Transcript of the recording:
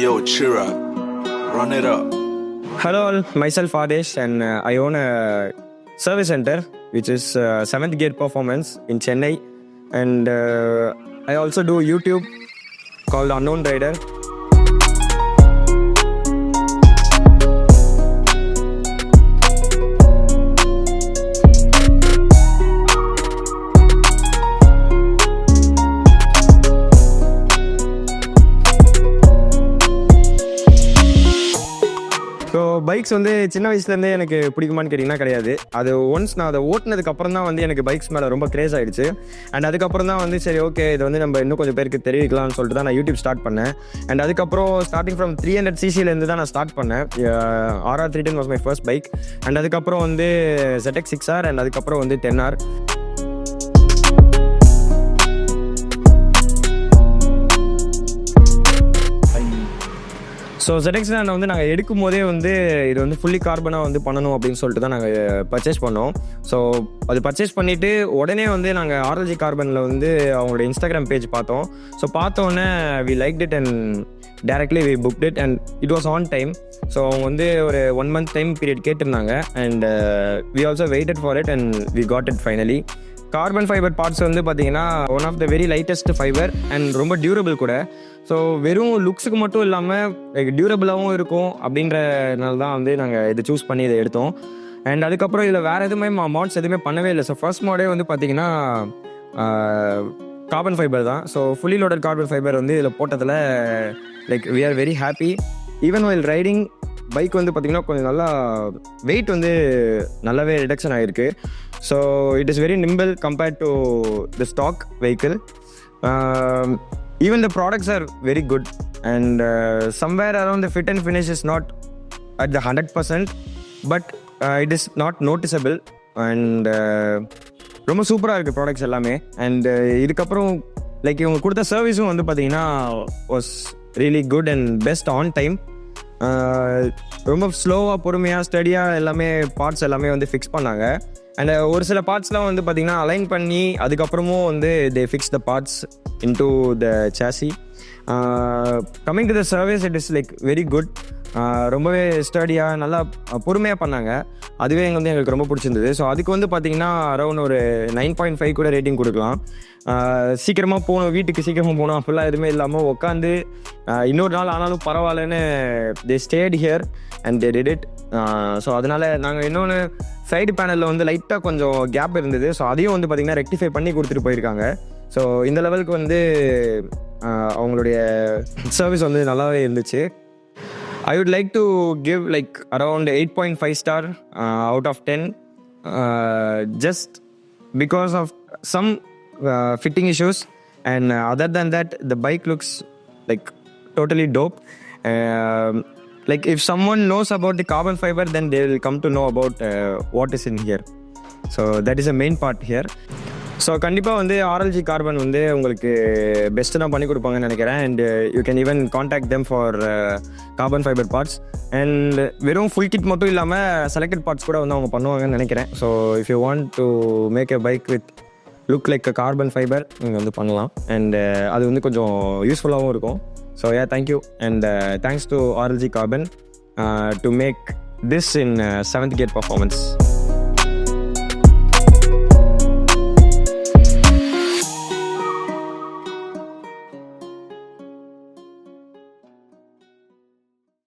yo, cheer up. Run it up. Hello all, myself Adesh and I own a service center which is 7th Gear Performance in Chennai, and I also do YouTube called Unknown Rider. So bikes வந்து சின்ன வயசுலேருந்தே எனக்கு பிடிக்குமான்னு கேட்டிங்கன்னா கிடையாது. அது once நான் அதை ஓட்டினதுக்கு அப்புறம் தான் வந்து எனக்கு பைக்ஸ் மேலே ரொம்ப கிரேஸ் ஆகிடுச்சு. அண்ட் அதுக்கப்புறம் தான் வந்து சரி ஓகே இது வந்து நம்ம இன்னும் கொஞ்சம் பேருக்கு தெரிவிக்கலாம்னு சொல்லிட்டு தான் நான் யூடியூப் ஸ்டார்ட் பண்ணேன். அண்ட் அதுக்கப்புறம் ஸ்டார்டிங் ஃப்ரம் 300cc தான் நான் ஸ்டார்ட் பண்ணேன். RR310 was my first bike. And அதுக்கப்புறம் வந்து ZX6R அண்ட் அதுக்கப்புறம் வந்து 10R. ஸோ ZX10R வந்து நாங்கள் எடுக்கும் போதே வந்து இது வந்து ஃபுல்லி கார்பனாக வந்து பண்ணணும் அப்படின்னு சொல்லிட்டு தான் நாங்கள் பர்ச்சேஸ் பண்ணோம். ஸோ அது பர்ச்சேஸ் பண்ணிவிட்டு உடனே வந்து நாங்கள் RLG கார்பனில் வந்து அவங்களோட இன்ஸ்டாகிராம் பேஜ் பார்த்தோம். ஸோ பார்த்தோன்னே we like it and directly we booked it and it was on time. So அவங்க வந்து ஒரு 1 month டைம் பீரியட் கேட்டிருந்தாங்க and we also waited for it and we got it finally. Carbon fibre parts வந்து பார்த்தீங்கன்னா one of the very lightest fibre and ரொம்ப durable கூட. ஸோ வெறும் லுக்ஸுக்கு மட்டும் இல்லாமல் லைக் டியூரபிளாகவும் இருக்கும் அப்படின்றனால தான் வந்து நாங்கள் இதை சூஸ் பண்ணி இதை எடுத்தோம். அண்ட் அதுக்கப்புறம் இதில் வேறு எதுவுமே மாட்ஸ் எதுவுமே பண்ணவே இல்லை. ஸோ ஃபர்ஸ்ட் மாடே வந்து பார்த்தீங்கன்னா கார்பன் ஃபைபர் தான். So fully loaded carbon fibre வந்து இதில் போட்டதில் like we are very happy. Even while riding bike வந்து பார்த்திங்கன்னா கொஞ்சம் நல்லா வெயிட் வந்து நல்லாவே ரிடக்ஷன் ஆகிருக்கு. So it is very nimble compared to the stock vehicle. Even the products are very good and somewhere around the fit and finish is not at the 100%, but it is not noticeable and ரொம்ப சூப்பராக இருக்குது products எல்லாமே. And இதுக்கப்புறம் like இவங்க கொடுத்த சர்வீஸும் வந்து பார்த்தீங்கன்னா was really good and best on time. ரொம்ப ஸ்லோவாக பொறுமையாக ஸ்டடியாக எல்லாமே பார்ட்ஸ் எல்லாமே வந்து ஃபிக்ஸ் பண்ணாங்க. அண்ட் ஒரு சில பார்ட்ஸ்லாம் வந்து பார்த்திங்கன்னா அலைன் பண்ணி அதுக்கப்புறமும் வந்து they fix the parts into the chassis. Coming to the service it is like very good. ரொம்பவே ஸ்டடியாக நல்லா பொறுமையாக பண்ணாங்க. அதுவே வந்து எங்களுக்கு ரொம்ப பிடிச்சிருந்தது. ஸோ அதுக்கு வந்து பார்த்திங்கன்னா அரௌண்ட் ஒரு 9.5 கூட ரேட்டிங் கொடுக்கலாம். சீக்கிரமாக போகணும், வீட்டுக்கு சீக்கிரமாக போகணும் அப்படிலாம் எதுவுமே இல்லாமல் உட்காந்து இன்னொரு நாள் ஆனாலும் பரவாயில்லன்னு தே state here and they did it. So அதனால் நாங்கள் இன்னொன்று சைடு பேனலில் வந்து லைட்டாக கொஞ்சம் கேப் இருந்தது. ஸோ அதையும் வந்து பார்த்திங்கன்னா ரெக்டிஃபை பண்ணி கொடுத்துட்டு போயிருக்காங்க. ஸோ இந்த லெவலுக்கு வந்து அவங்களுடைய சர்வீஸ் வந்து நல்லாவே இருந்துச்சு. I would like to give like around 8.5 star out of 10 just because of some fitting issues, and other than that the bike looks like totally dope. Like if someone knows about the carbon fiber then they will come to know about what is in here. So that is the main part here. So கண்டிப்பாக வந்து RLG carbon வந்து உங்களுக்கு best தான் பண்ணி கொடுப்பாங்கன்னு நினைக்கிறேன். And you can even contact them for carbon fibre parts. And வெறும் full kit மட்டும் இல்லாமல் செலக்டட் பார்ட்ஸ் கூட வந்து அவங்க பண்ணுவாங்கன்னு நினைக்கிறேன். So if you want to make a bike with look like a carbon fiber நீங்கள் வந்து பண்ணலாம். அண்ட் அது வந்து கொஞ்சம் யூஸ்ஃபுல்லாகவும் இருக்கும். So thank you and thanks to RLG carbon to make this in 7th Gear Performance.